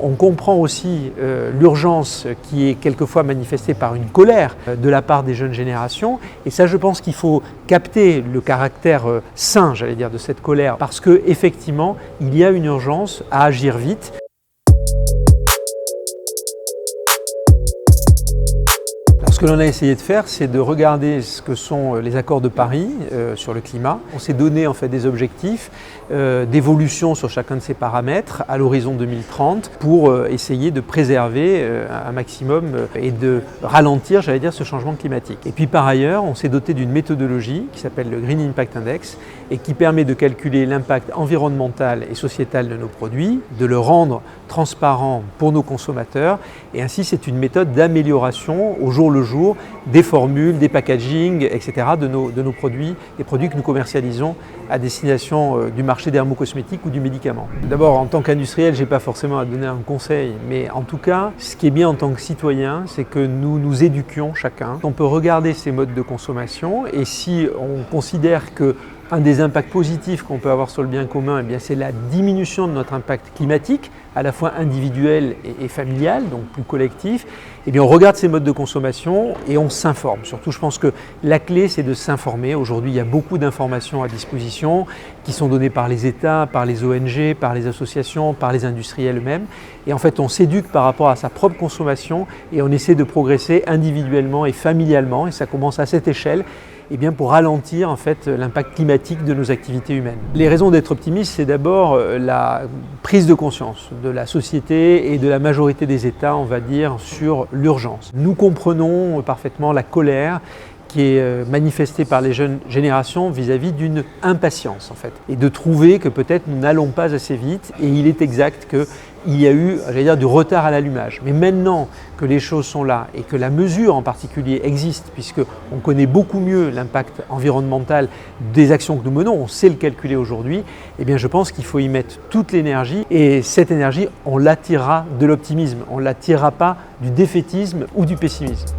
On comprend aussi l'urgence qui est quelquefois manifestée par une colère de la part des jeunes générations. Et ça, je pense qu'il faut capter le caractère sain, j'allais dire, de cette colère, parce qu'effectivement, il y a une urgence à agir vite. Ce que l'on a essayé de faire, c'est de regarder ce que sont les accords de Paris sur le climat. On s'est donné en fait des objectifs d'évolution sur chacun de ces paramètres à l'horizon 2030 pour essayer de préserver un maximum et de ralentir, j'allais dire, ce changement climatique. Et puis par ailleurs, on s'est doté d'une méthodologie qui s'appelle le Green Impact Index et qui permet de calculer l'impact environnemental et sociétal de nos produits, de le rendre transparent pour nos consommateurs, et ainsi c'est une méthode d'amélioration au jour le jour des formules, des packaging, etc. de nos produits, des produits que nous commercialisons à destination du marché dermocosmétique ou du médicament. D'abord, en tant qu'industriel, je n'ai pas forcément à donner un conseil, mais en tout cas, ce qui est bien en tant que citoyen, c'est que nous nous éduquions chacun. On peut regarder ces modes de consommation et si on considère que un des impacts positifs qu'on peut avoir sur le bien commun, c'est la diminution de notre impact climatique, à la fois individuel et familial, donc plus collectif. On regarde ces modes de consommation et on s'informe. Surtout, je pense que la clé, c'est de s'informer. Aujourd'hui, il y a beaucoup d'informations à disposition qui sont données par les États, par les ONG, par les associations, par les industriels eux-mêmes. Et en fait, on s'éduque par rapport à sa propre consommation et on essaie de progresser individuellement et familialement. Et ça commence à cette échelle. Pour ralentir en fait l'impact climatique de nos activités humaines. Les raisons d'être optimiste, c'est d'abord la prise de conscience de la société et de la majorité des États, on va dire, sur l'urgence. Nous comprenons parfaitement la colère qui est manifestée par les jeunes générations vis-à-vis d'une impatience en fait, et de trouver que peut-être nous n'allons pas assez vite, et il est exact qu'il y a eu, j'allais dire, du retard à l'allumage. Mais maintenant que les choses sont là et que la mesure en particulier existe, puisqu'on connaît beaucoup mieux l'impact environnemental des actions que nous menons, on sait le calculer aujourd'hui, je pense qu'il faut y mettre toute l'énergie, et cette énergie, on la tirera de l'optimisme, on ne la tirera pas du défaitisme ou du pessimisme.